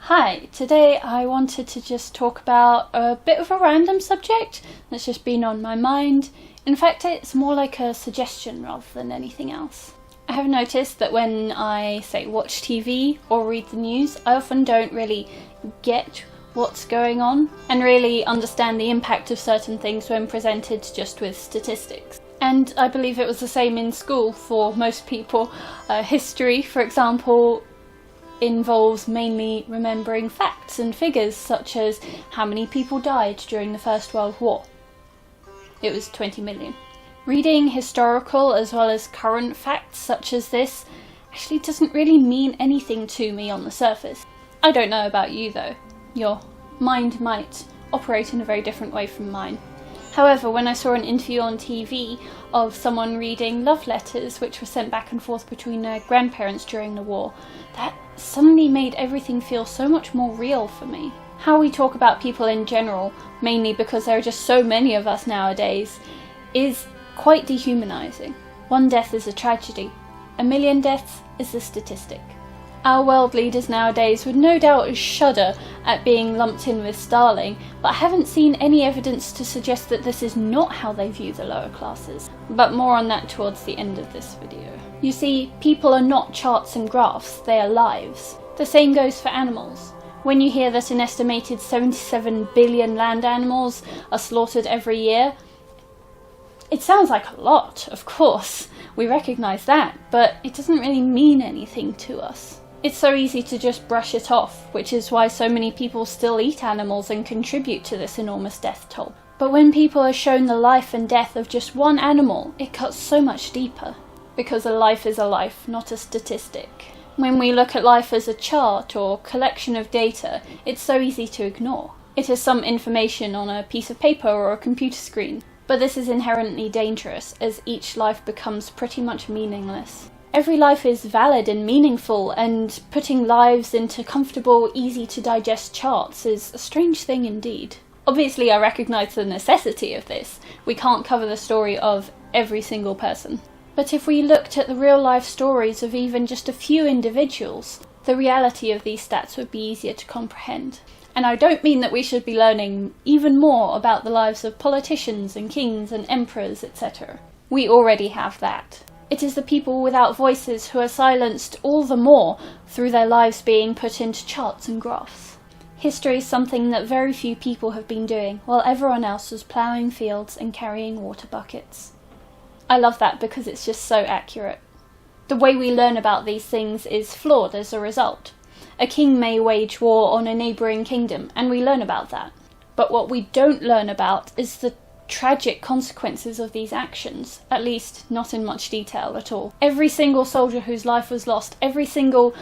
Hi, today I wanted to just talk about a bit of a random subject that's just been on my mind. In fact, it's more like a suggestion rather than anything else. I have noticed that when I, say, watch TV or read the news, I often don't really get what's going on and really understand the impact of certain things when presented just with statistics. And I believe it was the same in school for most people. History, for example, involves mainly remembering facts and figures such as how many people died during the First World War. It was 20 million. Reading historical as well as current facts such as this actually doesn't really mean anything to me on the surface. I don't know about you though. Your mind might operate in a very different way from mine. However, when I saw an interview on TV of someone reading love letters which were sent back and forth between their grandparents during the war, that suddenly made everything feel so much more real for me. How we talk about people in general, mainly because there are just so many of us nowadays, is quite dehumanising. One death is a tragedy. 1 million deaths is a statistic. Our world leaders nowadays would no doubt shudder at being lumped in with Starling, but I haven't seen any evidence to suggest that this is not how they view the lower classes. But more on that towards the end of this video. You see, people are not charts and graphs, they are lives. The same goes for animals. When you hear that an estimated 77 billion land animals are slaughtered every year, it sounds like a lot, of course. We recognise that, but it doesn't really mean anything to us. It's so easy to just brush it off, which is why so many people still eat animals and contribute to this enormous death toll. But when people are shown the life and death of just one animal, it cuts so much deeper. Because a life is a life, not a statistic. When we look at life as a chart or collection of data, it's so easy to ignore. It is some information on a piece of paper or a computer screen. But this is inherently dangerous, as each life becomes pretty much meaningless. Every life is valid and meaningful, and putting lives into comfortable, easy-to-digest charts is a strange thing indeed. Obviously, I recognise the necessity of this. We can't cover the story of every single person. But if we looked at the real-life stories of even just a few individuals, the reality of these stats would be easier to comprehend. And I don't mean that we should be learning even more about the lives of politicians and kings and emperors, etc. We already have that. It is the people without voices who are silenced all the more through their lives being put into charts and graphs. History is something that very few people have been doing, while everyone else was ploughing fields and carrying water buckets. I love that because it's just so accurate. The way we learn about these things is flawed as a result. A king may wage war on a neighbouring kingdom, and we learn about that. But what we don't learn about is the tragic consequences of these actions, at least not in much detail at all. Every single soldier whose life was lost, every single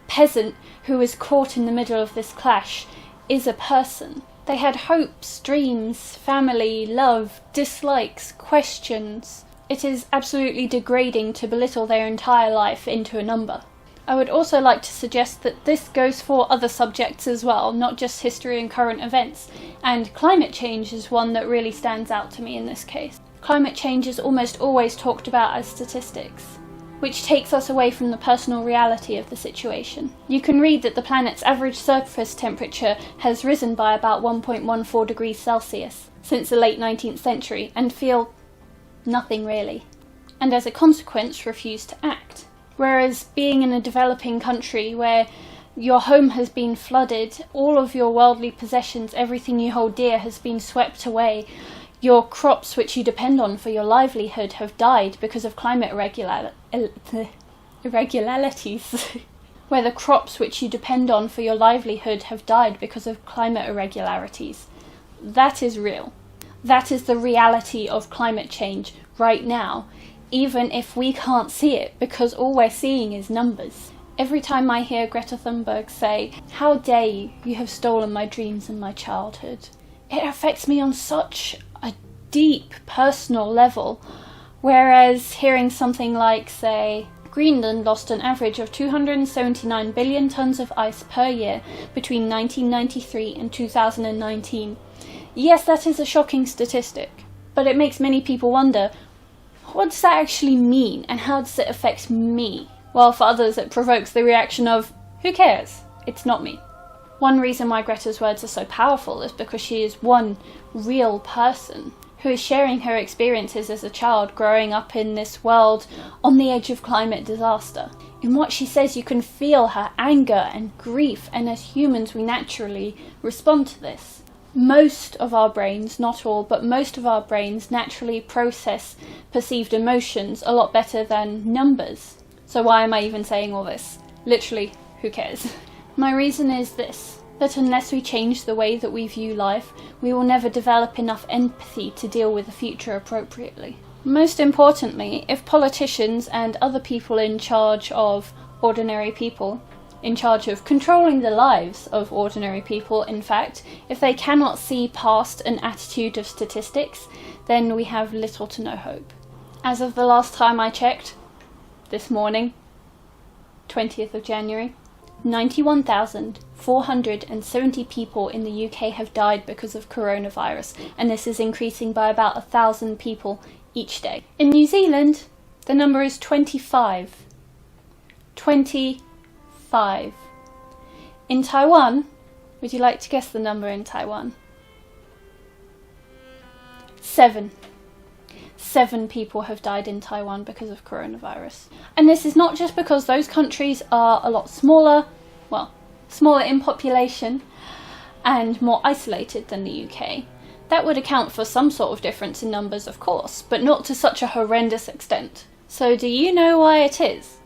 peasant who was caught in the middle of this clash is a person. They had hopes, dreams, family, love, dislikes, questions. It is absolutely degrading to belittle their entire life into a number. I would also like to suggest that this goes for other subjects as well, not just history and current events, and climate change is one that really stands out to me in this case. Climate change is almost always talked about as statistics, which takes us away from the personal reality of the situation. You can read that the planet's average surface temperature has risen by about 1.14 degrees Celsius since the late 19th century and feel nothing really, and as a consequence refuse to act. Whereas being in a developing country where your home has been flooded, all of your worldly possessions, everything you hold dear has been swept away, your crops which you depend on for your livelihood have died because of climate irregularities. Where the crops which you depend on for your livelihood have died because of climate irregularities. That is real. That is the reality of climate change right now. Even if we can't see it, because all we're seeing is numbers. Every time I hear Greta Thunberg say, "How dare you, you have stolen my dreams and my childhood," it affects me on such a deep personal level, whereas hearing something like, say, Greenland lost an average of 279 billion tonnes of ice per year between 1993 and 2019. Yes, that is a shocking statistic, but it makes many people wonder, what does that actually mean and how does it affect me? While for others it provokes the reaction of, who cares? It's not me. One reason why Greta's words are so powerful is because she is one real person who is sharing her experiences as a child growing up in this world on the edge of climate disaster. In what she says, you can feel her anger and grief, and as humans we naturally respond to this. Most of our brains, not all, but most of our brains naturally process perceived emotions a lot better than numbers. So why am I even saying all this? Literally, who cares? My reason is this, that unless we change the way that we view life, we will never develop enough empathy to deal with the future appropriately. Most importantly, if politicians and other people in charge of ordinary people, in charge of controlling the lives of ordinary people, in fact, if they cannot see past an attitude of statistics, then we have little to no hope. As of the last time I checked, this morning, 20th of January, 91,470 people in the UK have died because of coronavirus, and this is increasing by about 1,000 people each day. In New Zealand, the number is 25. 25. In Taiwan, would you like to guess the number in Taiwan? 7. 7 people have died in Taiwan because of coronavirus. And this is not just because those countries are a lot smaller, well, smaller in population and more isolated than the UK. That would account for some sort of difference in numbers, of course, but not to such a horrendous extent. So do you know why it is?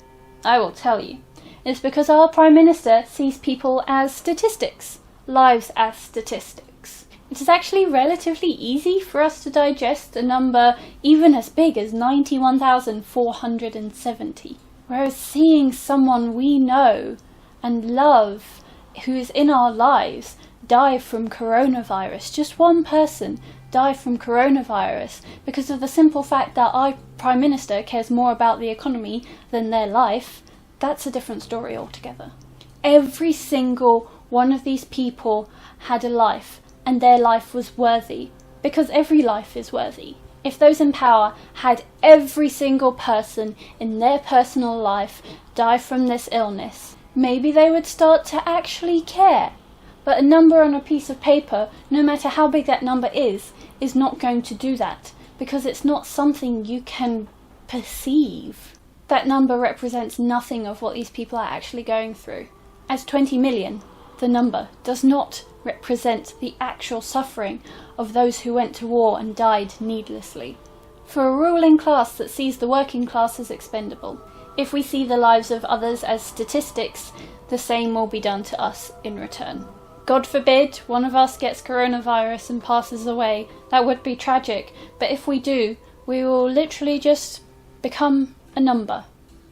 I will tell you. It's because our Prime Minister sees people as statistics, lives as statistics. It is actually relatively easy for us to digest a number even as big as 91,470. Whereas seeing someone we know and love, who is in our lives, die from coronavirus, just one person die from coronavirus because of the simple fact that our Prime Minister cares more about the economy than their life, that's a different story altogether. Every single one of these people had a life, and their life was worthy, because every life is worthy. If those in power had every single person in their personal life die from this illness, maybe they would start to actually care. But a number on a piece of paper, no matter how big that number is not going to do that, because it's not something you can perceive. That number represents nothing of what these people are actually going through. As 20 million, the number does not represent the actual suffering of those who went to war and died needlessly. For a ruling class that sees the working class as expendable, if we see the lives of others as statistics, the same will be done to us in return. God forbid one of us gets coronavirus and passes away. That would be tragic, but if we do, we will literally just become a number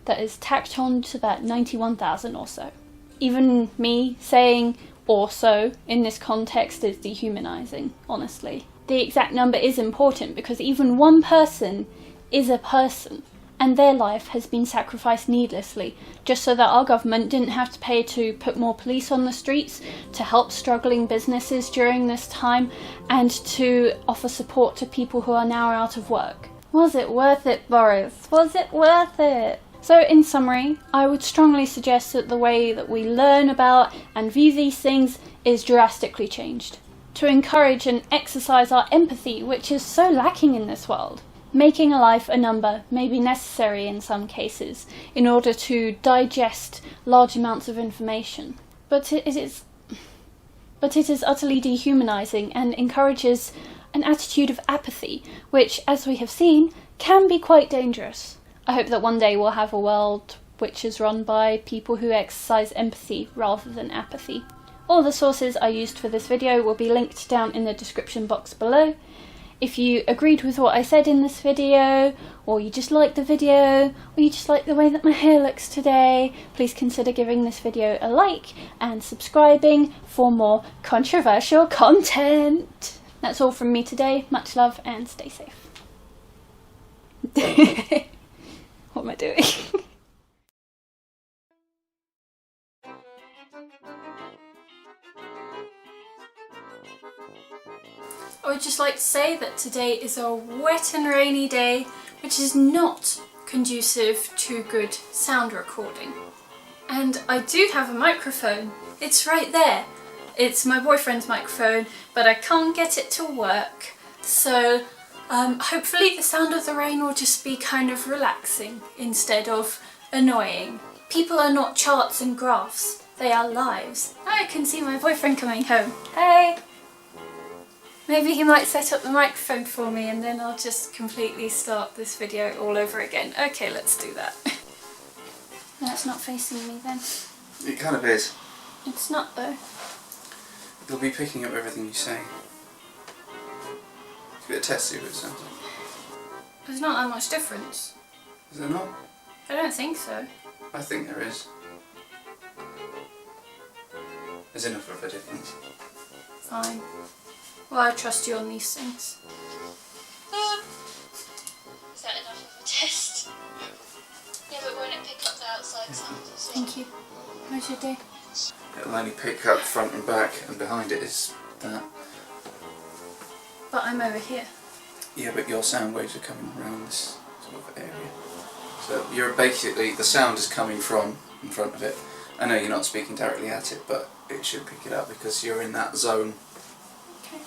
that is tacked on to that 91,000 or so. Even me saying "also" in this context is dehumanising, honestly. The exact number is important because even one person is a person, and their life has been sacrificed needlessly, just so that our government didn't have to pay to put more police on the streets, to help struggling businesses during this time, and to offer support to people who are now out of work. Was it worth it, Boris? Was it worth it? So in summary, I would strongly suggest that the way that we learn about and view these things is drastically changed, to encourage and exercise our empathy, which is so lacking in this world. Making a life a number may be necessary in some cases in order to digest large amounts of information, but it is utterly dehumanising and encourages an attitude of apathy, which, as we have seen, can be quite dangerous. I hope that one day we'll have a world which is run by people who exercise empathy rather than apathy. All the sources I used for this video will be linked down in the description box below. If you agreed with what I said in this video, or you just like the video, or you just like the way that my hair looks today, please consider giving this video a like and subscribing for more controversial content. That's all from me today. Much love and stay safe. What am I doing? I would just like to say that today is a wet and rainy day, which is not conducive to good sound recording. And I do have a microphone. It's right there. It's my boyfriend's microphone, but I can't get it to work. So hopefully the sound of the rain will just be kind of relaxing instead of annoying. People are not charts and graphs, they are lives. I can see my boyfriend coming home. Hey! Maybe he might set up the microphone for me and then I'll just completely start this video all over again. Okay, let's do that. No, it's not facing me then. It kind of is. It's not though. It'll be picking up everything you say. It's a bit testy, but it sounds like. There's not that much difference. Is there not? I don't think so. I think there is. There's enough of a difference. Fine. Well, I trust you on these things. Is that enough of a test? Yeah, but won't it pick up the outside sounds as well? Thank you. How's your day? It'll only pick up front and back, and behind it is that. But I'm over here. Yeah, but your sound waves are coming around this sort of area. So you're basically, the sound is coming from in front of it. I know you're not speaking directly at it, but it should pick it up because you're in that zone. Okay.